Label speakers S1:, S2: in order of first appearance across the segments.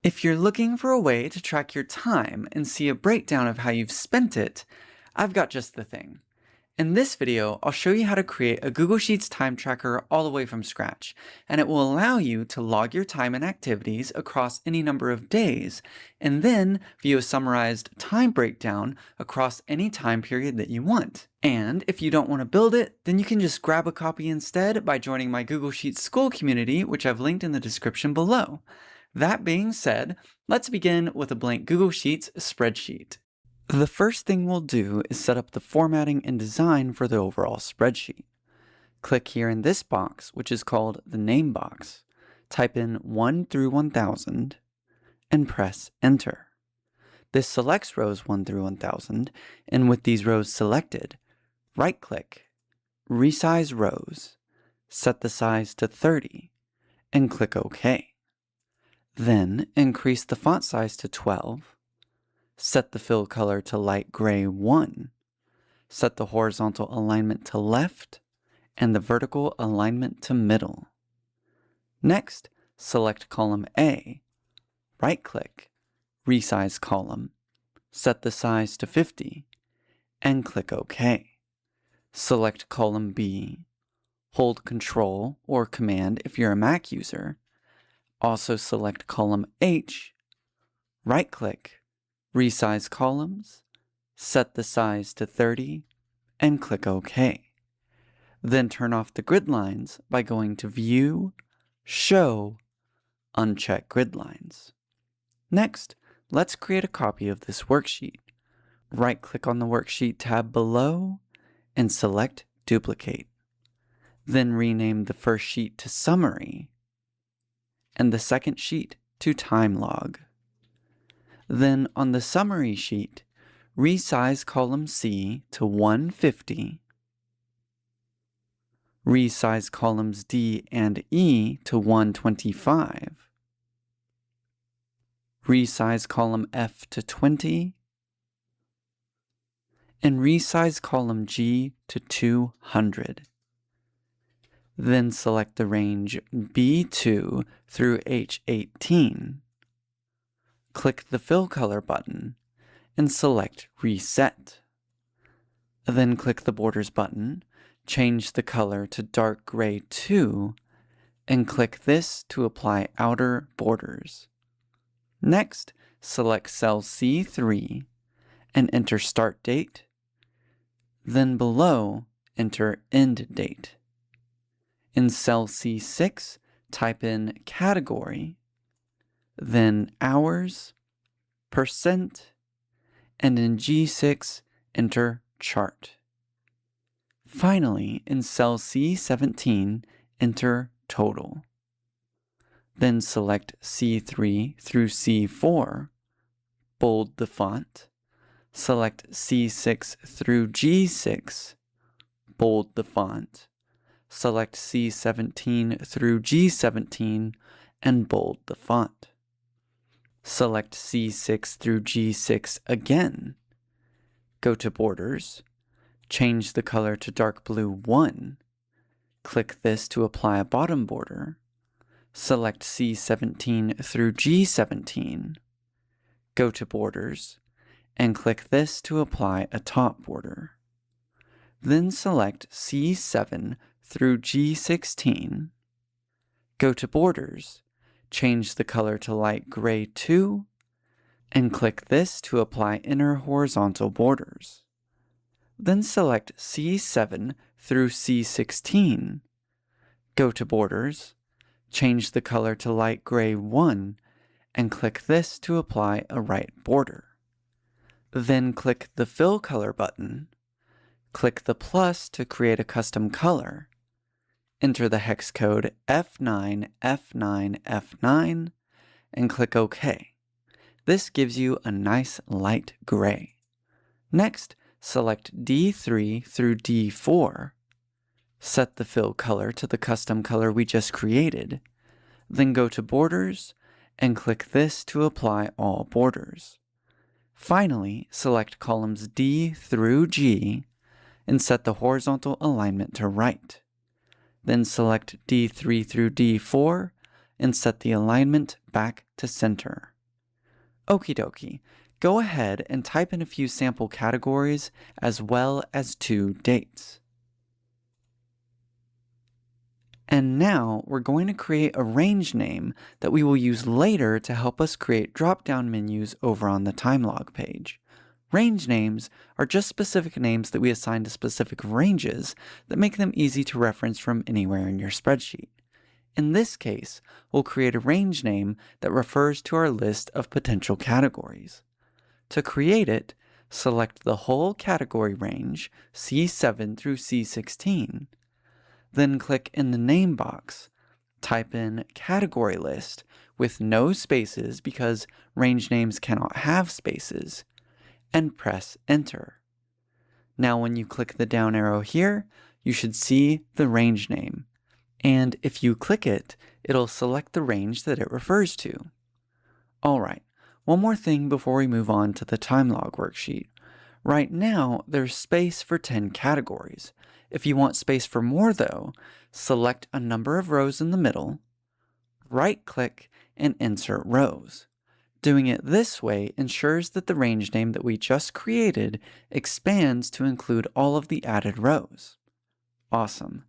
S1: If you're looking for a way to track your time and see a breakdown of how you've spent it, I've got just the thing. In this video, I'll show you how to create a Google Sheets time tracker all the way from scratch, and it will allow you to log your time and activities across any number of days, and then view a summarized time breakdown across any time period that you want. And if you don't want to build it, then you can just grab a copy instead by joining my Google Sheets School community, which I've linked in the description below. That being said, let's begin with a blank Google Sheets spreadsheet. The first thing we'll do is set up the formatting and design for the overall spreadsheet. Click here in this box, which is called the name box. Type in 1 through 1000 and press enter. This selects rows 1 through 1000, and with these rows selected, right-click, resize rows, set the size to 30, and click OK. Then increase the font size to 12, set the fill color to light gray 1, set the horizontal alignment to left, and the vertical alignment to middle. Next, select column A, right-click, resize column, set the size to 50, and click OK. Select column B, hold Ctrl or Command if you're a Mac user. Also select column H, right-click, resize columns, set the size to 30, and click OK. Then turn off the grid lines by going to View, Show, uncheck grid lines. Next, let's create a copy of this worksheet. Right-click on the Worksheet tab below and select Duplicate. Then rename the first sheet to Summary and the second sheet to Time Log. Then on the Summary sheet, resize column C to 150, resize columns D and E to 125, resize column F to 20, and resize column G to 200. Then select the range B2 through H18. Click the Fill Color button and select Reset. Then click the Borders button, change the color to dark gray 2, and click this to apply outer borders. Next, select cell C3 and enter Start Date. Then below, enter End Date. In cell C6, type in Category, then Hours, Percent, and in G6, enter Chart. Finally, in cell C17, enter Total. Then select C3 through C4, bold the font, select C6 through G6, bold the font, select C17 through G17 and bold the font. Select C6 through G6 again. Go to Borders, change the color to dark blue 1. Click this to apply a bottom border. Select C17 through G17. Go to Borders and click this to apply a top border. Then select C7 through G16. Go to Borders, change the color to light gray 2, and click this to apply inner horizontal borders. Then select C7 through C16. Go to Borders, change the color to light gray 1, and click this to apply a right border. Then click the Fill Color button. Click the plus to create a custom color. Enter the hex code F9F9F9 and click OK. This gives you a nice light gray. Next, select D3 through D4. Set the fill color to the custom color we just created. Then go to Borders and click this to apply all borders. Finally, select columns D through G and set the horizontal alignment to right. Then select D3 through D4 and set the alignment back to center. Okie dokie, go ahead and type in a few sample categories as well as 2 dates. And now we're going to create a range name that we will use later to help us create drop-down menus over on the time log page. Range names are just specific names that we assign to specific ranges that make them easy to reference from anywhere in your spreadsheet. In this case, we'll create a range name that refers to our list of potential categories. To create it, select the whole category range, C7 through C16. Then click in the name box, type in category list with no spaces because range names cannot have spaces, and press enter. Now when you click the down arrow here, you should see the range name. And if you click it, it'll select the range that it refers to. Alright, one more thing before we move on to the time log worksheet. Right now, there's space for 10 categories. If you want space for more though, select a number of rows in the middle, right-click, and insert rows. Doing it this way ensures that the range name that we just created expands to include all of the added rows. Awesome.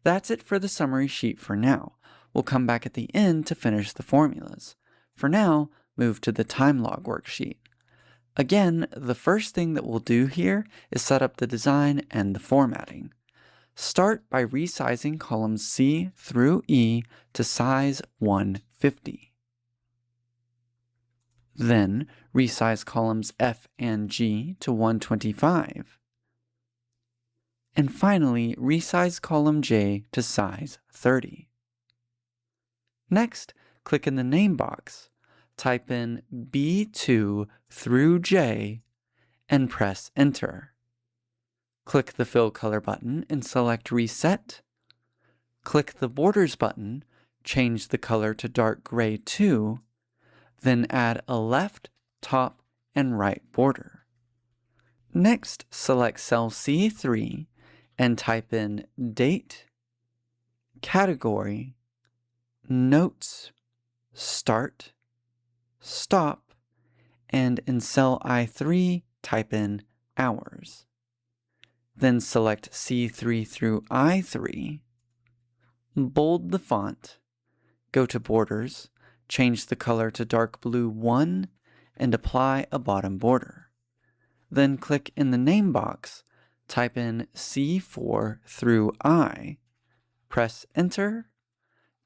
S1: That's it for the summary sheet for now. We'll come back at the end to finish the formulas. For now, move to the time log worksheet. Again, the first thing that we'll do here is set up the design and the formatting. Start by resizing columns C through E to size 150. Then resize columns F and G to 125. And finally, resize column J to size 30. Next, click in the name box, type in B2 through J, and press enter. Click the Fill Color button and select Reset. Click the Borders button, change the color to dark gray 2, then add a left, top, and right border. Next, select cell C3 and type in Date, Category, Notes, Start, Stop, and in cell I3, type in Hours. Then select C3 through I3, bold the font, go to Borders, change the color to dark blue 1, and apply a bottom border. Then click in the name box, type in C4 through I, press enter,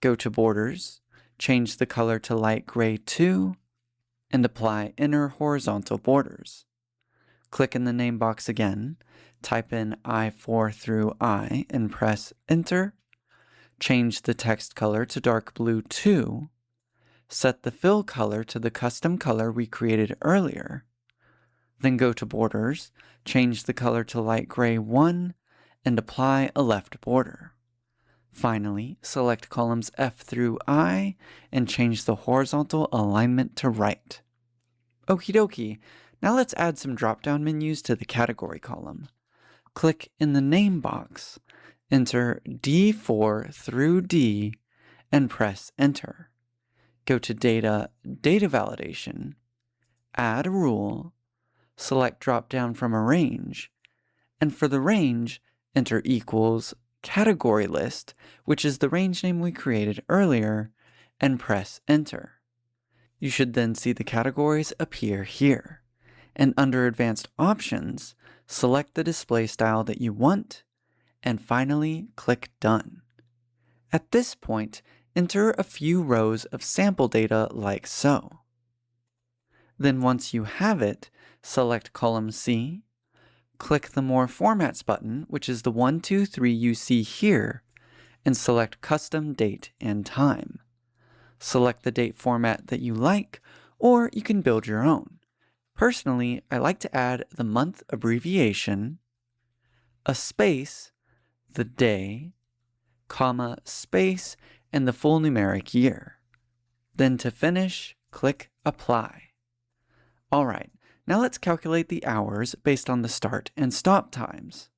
S1: go to Borders, change the color to light gray 2, and apply inner horizontal borders. Click in the name box again, type in I4 through I, and press enter, change the text color to dark blue 2, set the fill color to the custom color we created earlier, then go to Borders, change the color to light gray 1, and apply a left border. Finally, select columns F through I and change the horizontal alignment to right. Okie dokie, now let's add some drop-down menus to the category column. Click in the name box, enter D4 through D, and press enter. Go to Data, Data Validation, add a rule, select drop-down from a range, and for the range, enter equals category list, which is the range name we created earlier, and press enter. You should then see the categories appear here. And under Advanced Options, select the display style that you want, and finally click Done. At this point, enter a few rows of sample data like so. Then once you have it, select column C, click the More Formats button, which is the 1, 2, 3 you see here, and select Custom Date and Time. Select the date format that you like, or you can build your own. Personally, I like to add the month abbreviation, a space, the day, comma, space, and the full numeric year. Then to finish, click Apply. Alright, now let's calculate the hours based on the start and stop times.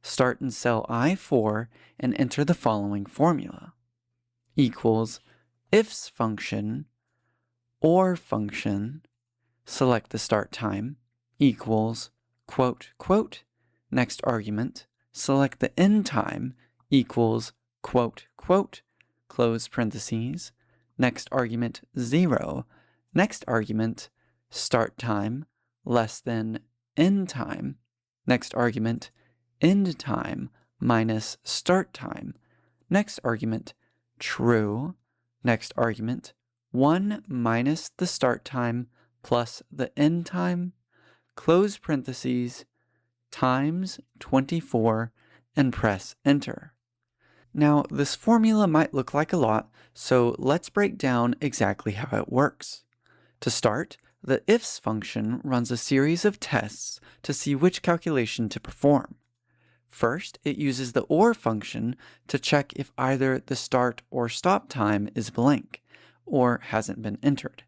S1: Start in cell I4 and enter the following formula. Equals ifs function, or function, select the start time, equals, quote, quote, next argument, select the end time, equals, quote, quote, close parentheses, next argument 0, next argument, start time, less than end time, next argument, end time minus start time, next argument, true, next argument, 1 minus the start time plus the end time, close parentheses, times 24, and press enter. Now, this formula might look like a lot, so let's break down exactly how it works. To start, the ifs function runs a series of tests to see which calculation to perform. First, it uses the OR function to check if either the start or stop time is blank, or hasn't been entered.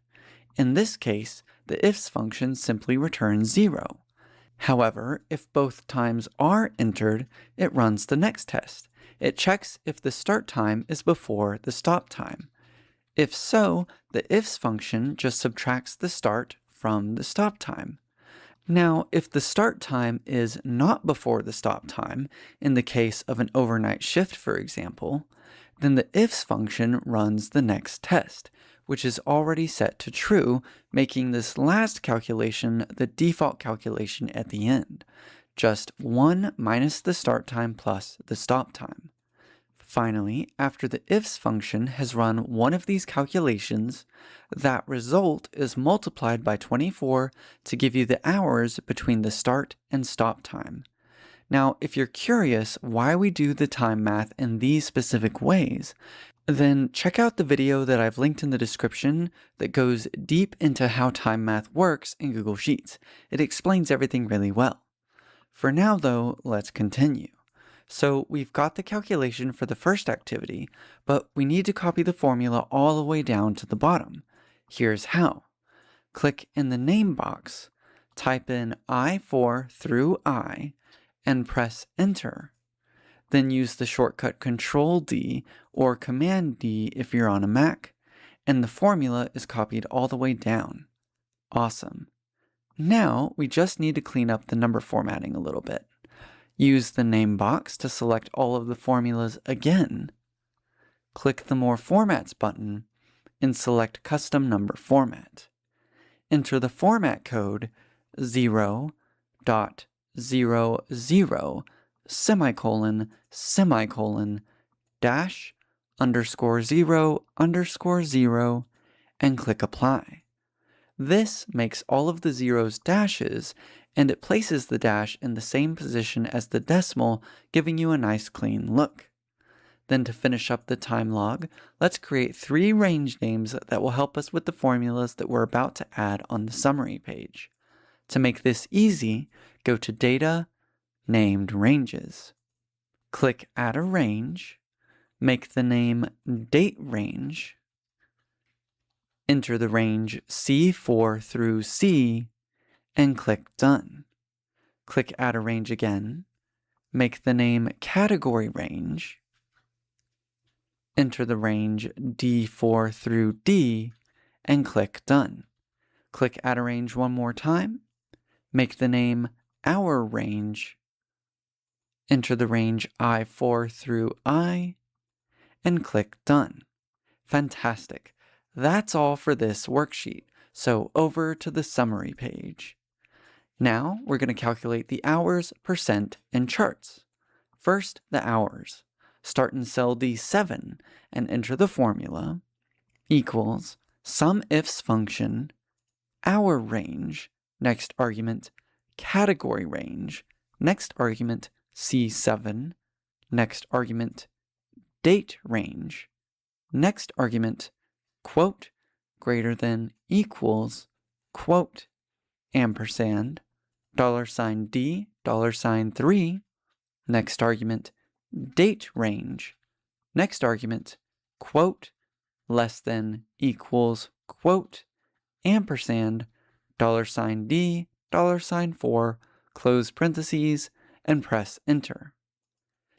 S1: In this case, the ifs function simply returns 0. However, if both times are entered, it runs the next test. It checks if the start time is before the stop time. If so, the ifs function just subtracts the start from the stop time. Now, if the start time is not before the stop time, in the case of an overnight shift, for example, then the ifs function runs the next test, which is already set to true, making this last calculation the default calculation at the end, just 1 minus the start time plus the stop time. Finally, after the ifs function has run one of these calculations, that result is multiplied by 24 to give you the hours between the start and stop time. Now, if you're curious why we do the time math in these specific ways, then check out the video that I've linked in the description that goes deep into how time math works in Google Sheets. It explains everything really well. For now, though, let's continue. So we've got the calculation for the first activity, but we need to copy the formula all the way down to the bottom. Here's how. Click in the name box, type in I4 through I, and press enter. Then use the shortcut Control-D or Command-D if you're on a Mac, and the formula is copied all the way down. Awesome. Now we just need to clean up the number formatting a little bit. Use the name box to select all of the formulas again. Click the More Formats button and select Custom Number Format. Enter the format code 0.00 semicolon semicolon dash underscore 0 underscore 0 and click Apply. This makes all of the zeros dashes, and it places the dash in the same position as the decimal, giving you a nice clean look. Then to finish up the time log, let's create 3 range names that will help us with the formulas that we're about to add on the summary page. To make this easy, go to Data, Named Ranges. Click Add a Range, make the name Date Range, enter the range C4 through C, and click Done. Click Add a Range again, make the name Category Range, enter the range D4 through D, and click Done. Click Add a Range one more time, make the name Hour Range, enter the range I4 through I, and click Done. Fantastic. That's all for this worksheet, so over to the summary page. Now we're going to calculate the hours, percent, and charts. First, the hours. Start in cell D7 and enter the formula equals SUMIFS function, hour range, next argument, category range, next argument, C7, next argument, date range, next argument, quote, greater than equals, quote, ampersand, $D, $3, next argument, date range, next argument, quote, less than equals, quote, ampersand, $D, $4, close parentheses, and press enter.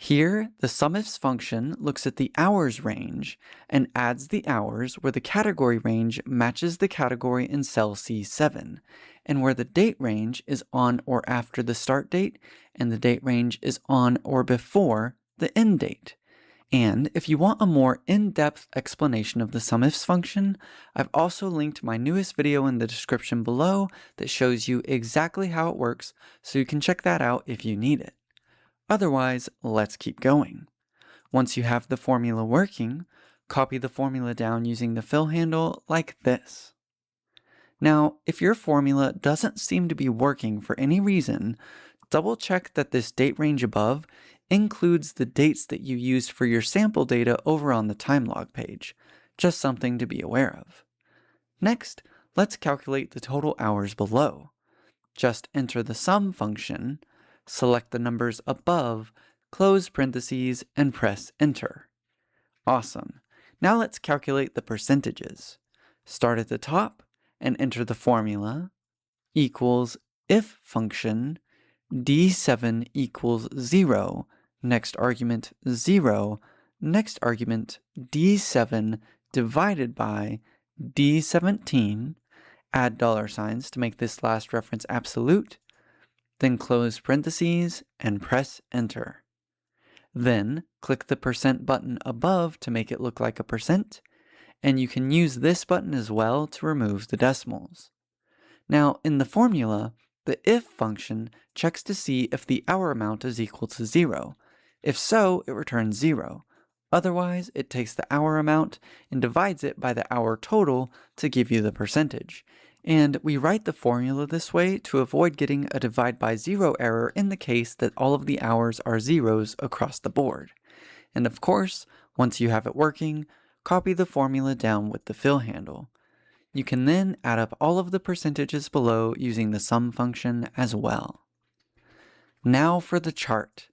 S1: Here, the SUMIFS function looks at the hours range and adds the hours where the category range matches the category in cell C7, and where the date range is on or after the start date, and the date range is on or before the end date. And if you want a more in-depth explanation of the SUMIFS function, I've also linked my newest video in the description below that shows you exactly how it works, so you can check that out if you need it. Otherwise, let's keep going. Once you have the formula working, copy the formula down using the fill handle like this. Now, if your formula doesn't seem to be working for any reason, double check that this date range above includes the dates that you used for your sample data over on the time log page. Just something to be aware of. Next, let's calculate the total hours below. Just enter the sum function, select the numbers above, close parentheses, and press enter. Awesome. Now let's calculate the percentages. Start at the top and enter the formula equals if function d7 equals 0, next argument 0, next argument d7 divided by d17, add dollar signs to make this last reference absolute, then close parentheses and press enter. Then click the % button above to make it look like a percent, and you can use this button as well to remove the decimals. Now in the formula, the if function checks to see if the hour amount is equal to 0. If so, it returns 0. Otherwise, it takes the hour amount and divides it by the hour total to give you the percentage. And we write the formula this way to avoid getting a divide by 0 error in the case that all of the hours are zeros across the board. And of course, once you have it working, copy the formula down with the fill handle. You can then add up all of the percentages below using the sum function as well. Now for the chart.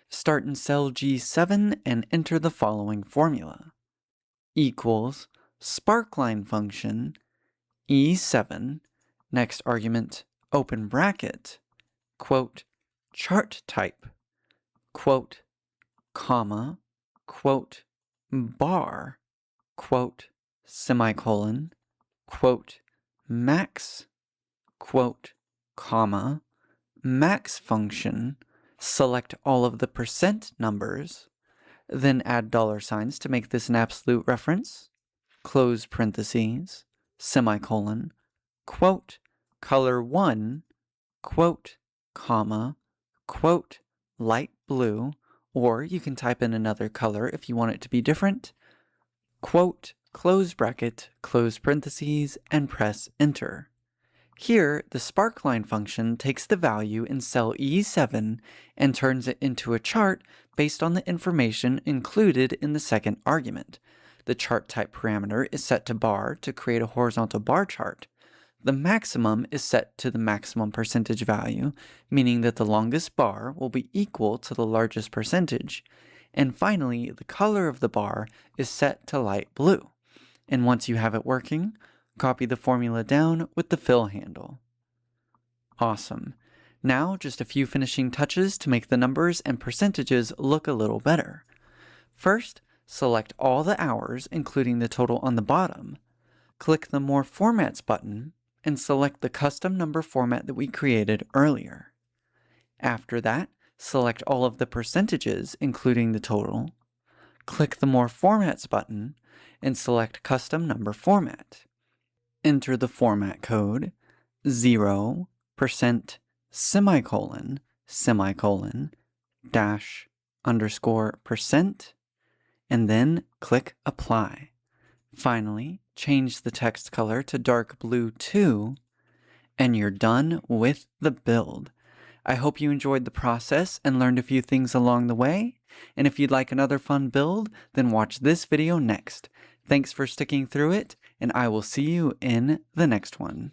S1: Start in cell G7 and enter the following formula. Equals sparkline function E7, next argument, open bracket, quote, chart type, quote, comma, quote, bar, quote, semicolon, quote, max, quote, comma, max function, select all of the percent numbers, then add dollar signs to make this an absolute reference, close parentheses, semicolon, quote, color 1, quote, comma, quote, light blue, or you can type in another color if you want it to be different, quote, close bracket, close parentheses, and press enter. Here, the sparkline function takes the value in cell E7 and turns it into a chart based on the information included in the second argument. The chart type parameter is set to bar to create a horizontal bar chart. The maximum is set to the maximum percentage value, meaning that the longest bar will be equal to the largest percentage. And finally, the color of the bar is set to light blue. And once you have it working, copy the formula down with the fill handle. Awesome. Now just a few finishing touches to make the numbers and percentages look a little better. First, select all the hours, including the total on the bottom. Click the More Formats button and select the custom number format that we created earlier. After that, select all of the percentages, including the total. Click the More Formats button and select Custom Number Format. Enter the format code 0% semicolon semicolon dash underscore percent, and then click Apply. Finally, change the text color to dark blue 2, and you're done with the build. I hope you enjoyed the process and learned a few things along the way, and if you'd like another fun build, then watch this video next. Thanks for sticking through it, and I will see you in the next one.